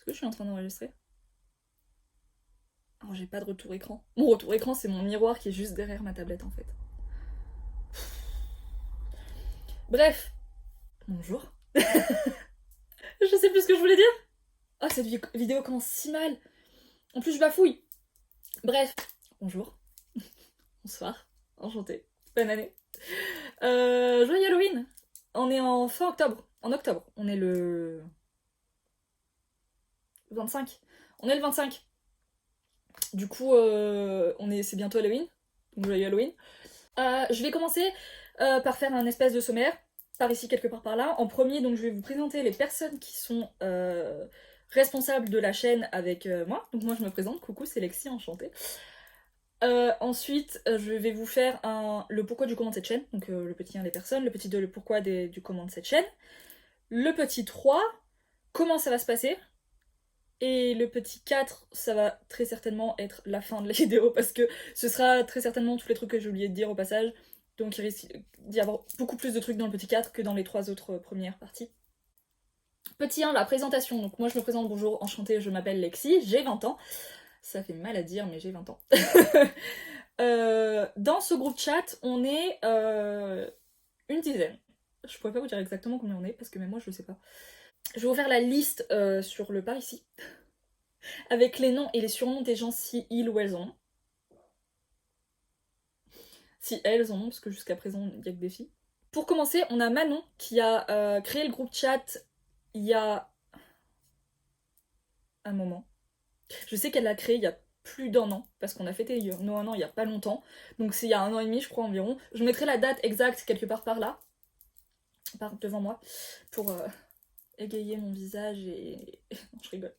Est-ce que je suis en train d'enregistrer? Alors j'ai pas de retour écran. Mon retour écran c'est mon miroir qui est juste derrière ma tablette en fait. Bref. Bonjour. Je sais plus ce que je voulais dire. Ah cette vidéo commence si mal. En plus je bafouille. Bref. Bonjour. Bonsoir. Enchantée. Bonne année. Joyeux Halloween. On est en fin octobre. En octobre. On est le 25. On est le 25. Du coup, c'est bientôt Halloween. Donc joyeux Halloween. Je vais commencer par faire un espèce de sommaire, par ici, quelque part par là. En premier, donc je vais vous présenter les personnes qui sont responsables de la chaîne avec moi. Donc moi je me présente, coucou, c'est Lexi, enchantée. Ensuite, je vais vous faire le pourquoi du comment de cette chaîne. Donc le petit 1 des personnes, le petit 2 le pourquoi du comment de cette chaîne. Le petit 3, comment ça va se passer. Et le petit 4, ça va très certainement être la fin de la vidéo parce que ce sera très certainement tous les trucs que j'ai oublié de dire au passage. Donc il risque d'y avoir beaucoup plus de trucs dans le petit 4 que dans les 3 autres premières parties. Petit 1, la présentation. Donc moi je me présente, bonjour, enchantée, je m'appelle Lexi, j'ai 20 ans. Ça fait mal à dire mais j'ai 20 ans. Dans ce groupe chat, on est une dizaine. Je pourrais pas vous dire exactement combien on est parce que même moi je le sais pas. Je vais vous faire la liste sur le par ici. Avec les noms et les surnoms des gens si ils ou elles en ont. Si elles en ont, parce que jusqu'à présent, il n'y a que des filles. Pour commencer, on a Manon qui a créé le groupe chat il y a un moment. Je sais qu'elle l'a créé il y a plus d'un an, parce qu'on a fêté nos un an il y a pas longtemps. Donc c'est il y a un an et demi, je crois, environ. Je mettrai la date exacte quelque part par là, devant moi, pour égayer mon visage et... non, je rigole.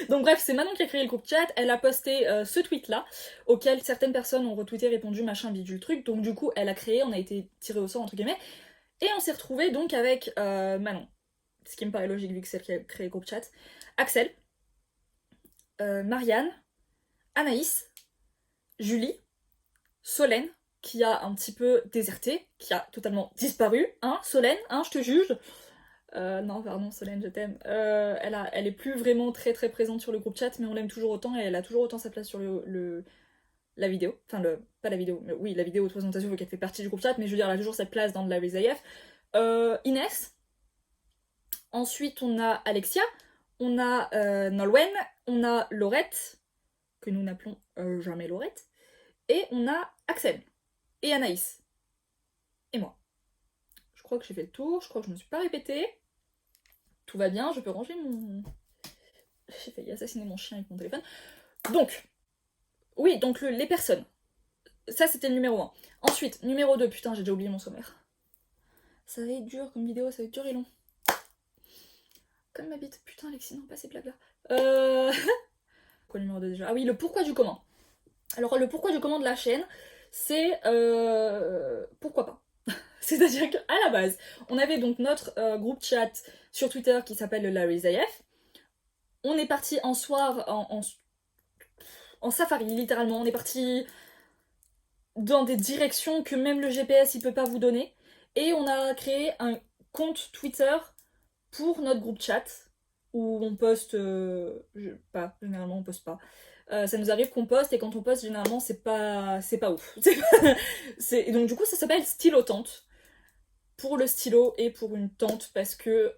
Donc bref, c'est Manon qui a créé le groupe chat, elle a posté ce tweet là, auquel certaines personnes ont retweeté, répondu, machin, bidule truc, donc du coup elle a créé, on a été tiré au sort entre guillemets, et on s'est retrouvé donc avec Manon, ce qui me paraît logique vu que c'est elle qui a créé le groupe chat, Axel, Marianne, Anaïs, Julie, Solène, qui a un petit peu déserté, qui a totalement disparu, hein, Solène, hein, je te juge. Non, pardon, Solène, je t'aime. Elle est plus vraiment très très présente sur le groupe chat, mais on l'aime toujours autant et elle a toujours autant sa place sur la vidéo. Enfin, pas la vidéo, mais oui, la vidéo de présentation, vu qu'elle fait partie du groupe chat, mais je veux dire, elle a toujours sa place dans la Larry's Inès. Ensuite, on a Alexia, on a Nolwenn, on a Laurette, que nous n'appelons jamais Laurette, et on a Axel, et Anaïs, et moi. Je crois que j'ai fait le tour, je crois que je me suis pas répétée. Tout va bien, je peux ranger mon... J'ai failli assassiner mon chien avec mon téléphone. Donc, oui, donc les personnes. Ça, c'était le numéro 1. Ensuite, numéro 2, putain, j'ai déjà oublié mon sommaire. Ça va être dur comme vidéo, ça va être dur et long. Comme ma bite. Putain, Alexis, non, pas ces blagues-là. Quoi, numéro 2 déjà? Ah oui, le pourquoi du comment. Alors, le pourquoi du comment de la chaîne, c'est... pourquoi pas. C'est-à-dire qu'à la base, on avait donc notre groupe chat sur Twitter qui s'appelle le Larry's AF. On est parti en soir, en safari, littéralement. On est parti dans des directions que même le GPS il peut pas vous donner. Et on a créé un compte Twitter pour notre groupe chat où on poste pas, généralement on poste pas. Ça nous arrive qu'on poste et quand on poste généralement c'est pas ouf. Et donc du coup ça s'appelle Stylo Tente. Pour le stylo et pour une tente parce que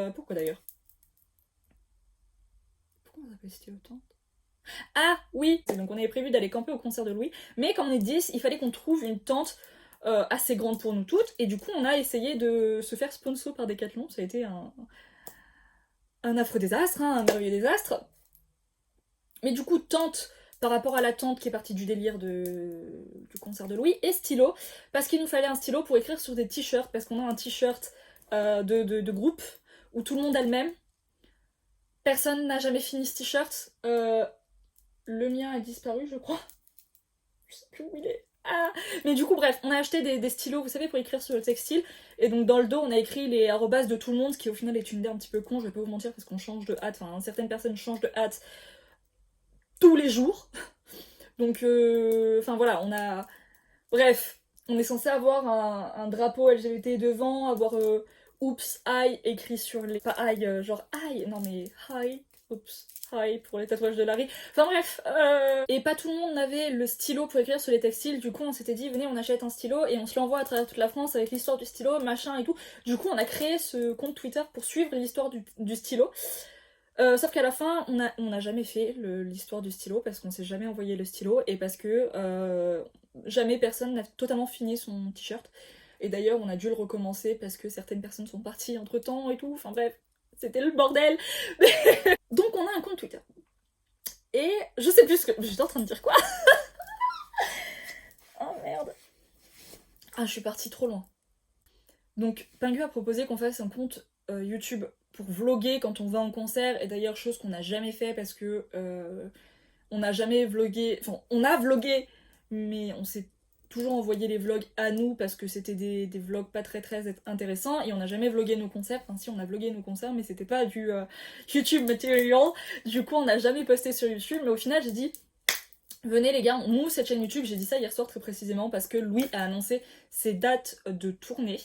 pourquoi d'ailleurs? Pourquoi on s'appelle Stylo Tente? Ah oui, donc on avait prévu d'aller camper au concert de Louis, mais comme on est 10, il fallait qu'on trouve une tente assez grande pour nous toutes, et du coup on a essayé de se faire sponsor par Decathlon, ça a été un affreux désastre, hein, un merveilleux désastre. Mais du coup, tente par rapport à la tente qui est partie du délire du concert de Louis, et stylo, parce qu'il nous fallait un stylo pour écrire sur des t-shirts, parce qu'on a un t-shirt de groupe où tout le monde a le même. Personne n'a jamais fini ce t-shirt. Le mien a disparu, je crois. Je sais plus où il est. Ah. Mais du coup, bref, on a acheté des stylos, vous savez, pour écrire sur le textile. Et donc, dans le dos, on a écrit les arrobas de tout le monde, ce qui au final est une idée un petit peu con, je vais pas vous mentir, parce qu'on change de hâte. Enfin, certaines personnes changent de hâte tous les jours. Donc, enfin voilà, on a... Bref, on est censé avoir un drapeau LGBT devant, avoir Oops, I écrit sur les... Pas I, genre I, non mais hi, oops, hi pour les tatouages de Larry. Enfin bref, et pas tout le monde n'avait le stylo pour écrire sur les textiles, du coup on s'était dit venez on achète un stylo et on se l'envoie à travers toute la France avec l'histoire du stylo, machin et tout. Du coup on a créé ce compte Twitter pour suivre l'histoire du stylo. Sauf qu'à la fin, on n'a jamais fait l'histoire du stylo parce qu'on s'est jamais envoyé le stylo et parce que jamais personne n'a totalement fini son t-shirt. Et d'ailleurs, on a dû le recommencer parce que certaines personnes sont parties entre temps et tout. Enfin bref, c'était le bordel. Donc on a un compte Twitter. Et je sais plus ce que. J'étais en train de dire quoi. Oh merde. Ah, je suis partie trop loin. Donc, Pingu a proposé qu'on fasse un compte YouTube pour vlogger quand on va en concert, et d'ailleurs chose qu'on n'a jamais fait parce que on n'a jamais vlogué, enfin on a vlogué mais on s'est toujours envoyé les vlogs à nous parce que c'était des vlogs pas très intéressants et on n'a jamais vlogué nos concerts, enfin si on a vlogué nos concerts mais c'était pas du YouTube material, du coup on n'a jamais posté sur YouTube, mais au final j'ai dit venez les gars, on ouvre cette chaîne YouTube, j'ai dit ça hier soir très précisément parce que Louis a annoncé ses dates de tournée.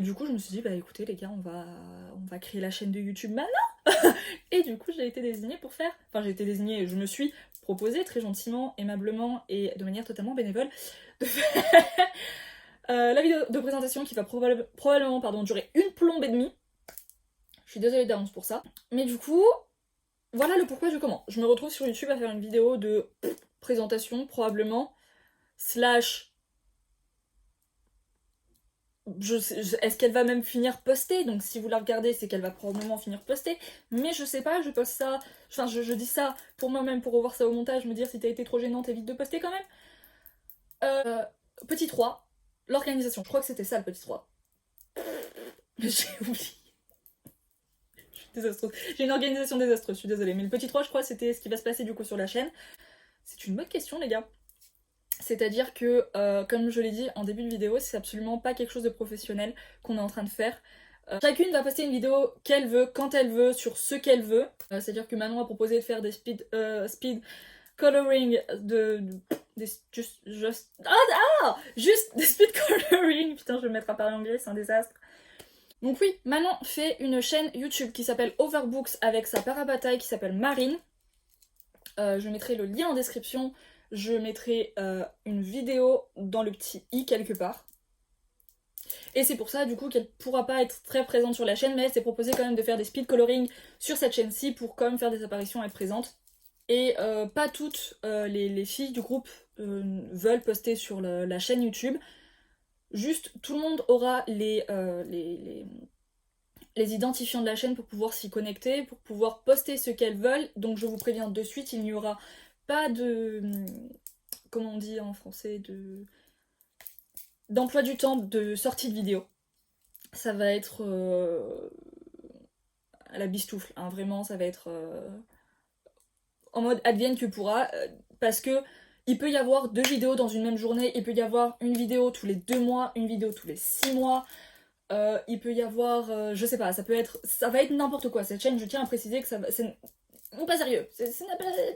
Du coup, je me suis dit, bah écoutez, les gars, on va créer la chaîne de YouTube maintenant. Et du coup, j'ai été désignée pour faire. Enfin, j'ai été désignée, je me suis proposée très gentiment, aimablement et de manière totalement bénévole de faire la vidéo de présentation qui va probablement durer une plombe et demie. Je suis désolée d'avance pour ça. Mais du coup, voilà le pourquoi du comment. Je me retrouve sur YouTube à faire une vidéo de présentation, probablement, slash. Est-ce qu'elle va même finir postée? Donc si vous la regardez, c'est qu'elle va probablement finir postée. Mais je sais pas, je poste ça. Enfin, je dis ça pour moi-même, pour revoir ça au montage, me dire si t'as été trop gênante, évite de poster quand même. Petit 3, l'organisation. Je crois que c'était ça le petit 3. J'ai oublié. Je suis désastreuse. J'ai une organisation désastreuse, je suis désolée. Mais le petit 3, je crois, c'était ce qui va se passer du coup sur la chaîne. C'est une bonne question, les gars. C'est-à-dire que, comme je l'ai dit en début de vidéo, c'est absolument pas quelque chose de professionnel qu'on est en train de faire. Chacune va poster une vidéo qu'elle veut, quand elle veut, sur ce qu'elle veut. C'est-à-dire que Manon a proposé de faire des speed coloring juste des speed coloring. Putain, je vais me mettre à parler anglais, c'est un désastre. Donc oui, Manon fait une chaîne YouTube qui s'appelle Overbooks avec sa parabataille qui s'appelle Marine. Je mettrai le lien en description. Je mettrai une vidéo dans le petit i quelque part. Et c'est pour ça du coup qu'elle pourra pas être très présente sur la chaîne, mais elle s'est proposé quand même de faire des speed coloring sur cette chaîne-ci pour quand même faire des apparitions et être présente. Et pas toutes les filles du groupe veulent poster sur la chaîne YouTube. Juste tout le monde aura les identifiants de la chaîne pour pouvoir s'y connecter, pour pouvoir poster ce qu'elles veulent. Donc je vous préviens de suite, il n'y aura pas de... Comment on dit en français, d'emploi du temps de sortie de vidéo. Ça va être à la bistoufle, hein, vraiment, ça va être en mode advienne que pourra, parce que il peut y avoir 2 vidéos dans une même journée, il peut y avoir une vidéo tous les 2 mois, une vidéo tous les 6 mois, il peut y avoir, je sais pas, ça va être n'importe quoi. Cette chaîne, je tiens à préciser que c'est pas sérieux.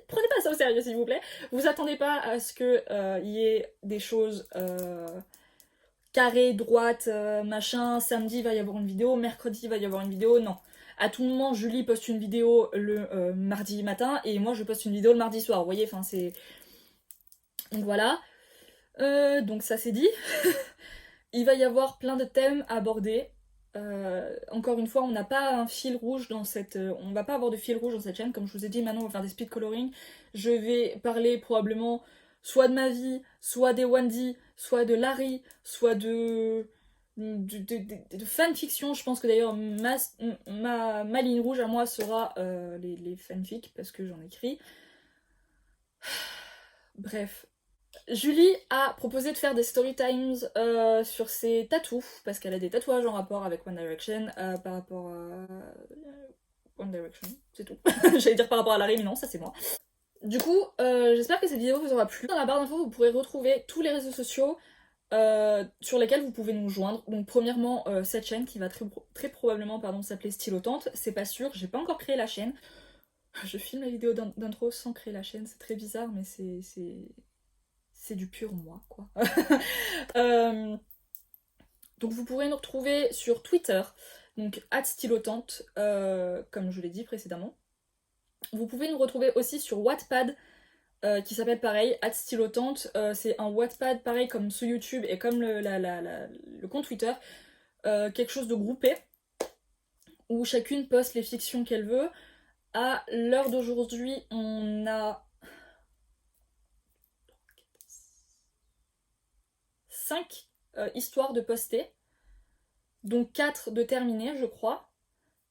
Prenez pas ça au sérieux, s'il vous plaît. Vous attendez pas à ce que y ait des choses carrées, droites, machin. Samedi, il va y avoir une vidéo. Mercredi, il va y avoir une vidéo. Non. À tout moment, Julie poste une vidéo le mardi matin et moi, je poste une vidéo le mardi soir. Vous voyez, enfin, c'est... Donc voilà. Donc ça, c'est dit. Il va y avoir plein de thèmes à aborder. Encore une fois, on n'a pas un fil rouge dans cette... on va pas avoir de fil rouge dans cette chaîne. Comme je vous ai dit, maintenant on va faire des speed coloring. Je vais parler probablement soit de ma vie, soit des Wendy, soit de Larry, soit de fanfiction. Je pense que d'ailleurs ma ligne rouge à moi sera les fanfics parce que j'en écris. Bref. Julie a proposé de faire des story times sur ses tatous, parce qu'elle a des tatouages en rapport avec One Direction, par rapport à... One Direction, c'est tout. J'allais dire par rapport à Larry, mais non, ça c'est moi. Du coup, j'espère que cette vidéo vous aura plu. Dans la barre d'infos, vous pourrez retrouver tous les réseaux sociaux sur lesquels vous pouvez nous joindre. Donc premièrement, cette chaîne qui va très probablement s'appeler Stylotante. C'est pas sûr, j'ai pas encore créé la chaîne. Je filme la vidéo d'intro sans créer la chaîne, c'est très bizarre, mais c'est du pur moi, quoi. Donc vous pourrez nous retrouver sur Twitter, donc @stylotante, comme je l'ai dit précédemment. Vous pouvez nous retrouver aussi sur Wattpad, qui s'appelle pareil, @stylotante. C'est un Wattpad pareil comme sur YouTube et comme le compte Twitter, quelque chose de groupé, où chacune poste les fictions qu'elle veut. À l'heure d'aujourd'hui, on a 5 histoires de postées, dont 4 de terminées, je crois,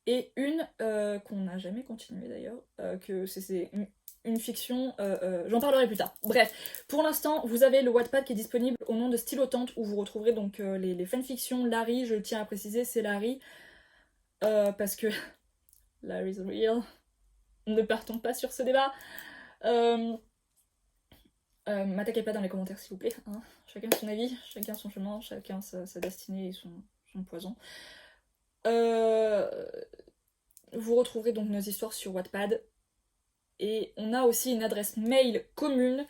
et une qu'on n'a jamais continuée d'ailleurs, que c'est une fiction, j'en parlerai plus tard. Bref, pour l'instant, vous avez le Wattpad qui est disponible au nom de Stylotante, où vous retrouverez donc les fanfictions. Larry, je tiens à préciser, c'est Larry, parce que Larry's real. Ne partons pas sur ce débat. M'attaquez pas dans les commentaires s'il vous plaît, hein. Chacun son avis, chacun son chemin, chacun sa destinée et son poison. Vous retrouverez donc nos histoires sur Wattpad. Et on a aussi une adresse mail commune.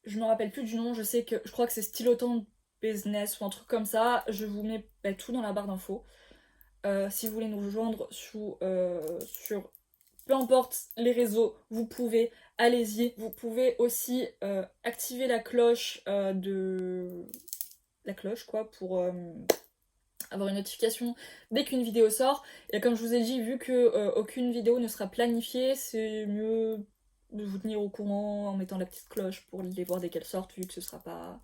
Je me rappelle plus du nom, je crois que c'est Stylotant Business ou un truc comme ça. Je vous mets tout dans la barre d'infos. Si vous voulez nous rejoindre sur peu importe les réseaux, vous pouvez, allez-y. Vous pouvez aussi activer la cloche la cloche quoi, pour avoir une notification dès qu'une vidéo sort. Et comme je vous ai dit, vu que aucune vidéo ne sera planifiée, c'est mieux de vous tenir au courant en mettant la petite cloche pour les voir dès qu'elles sortent, vu que ce sera pas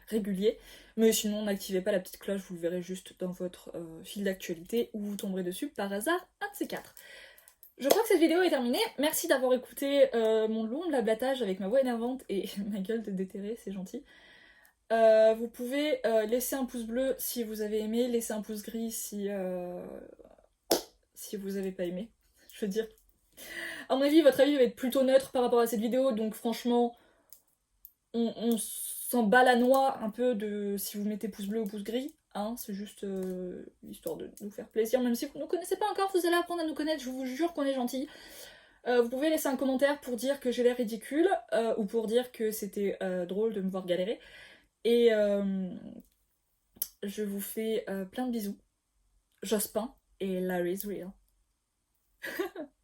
régulier. Mais sinon, n'activez pas la petite cloche, vous le verrez juste dans votre fil d'actualité, ou vous tomberez dessus par hasard, un de ces quatre. Je crois que cette vidéo est terminée. Merci d'avoir écouté mon long blablatage avec ma voix énervante et ma gueule de déterré, c'est gentil. Vous pouvez laisser un pouce bleu si vous avez aimé, laisser un pouce gris si vous avez pas aimé. Je veux dire, à mon avis, votre avis va être plutôt neutre par rapport à cette vidéo, donc franchement, on s'en bat la noix un peu de si vous mettez pouce bleu ou pouce gris. Hein, c'est juste histoire de nous faire plaisir, même si vous ne nous connaissez pas encore, vous allez apprendre à nous connaître, je vous jure qu'on est gentil. Vous pouvez laisser un commentaire pour dire que j'ai l'air ridicule, ou pour dire que c'était drôle de me voir galérer. Et je vous fais plein de bisous. Jospin et Larry's Real.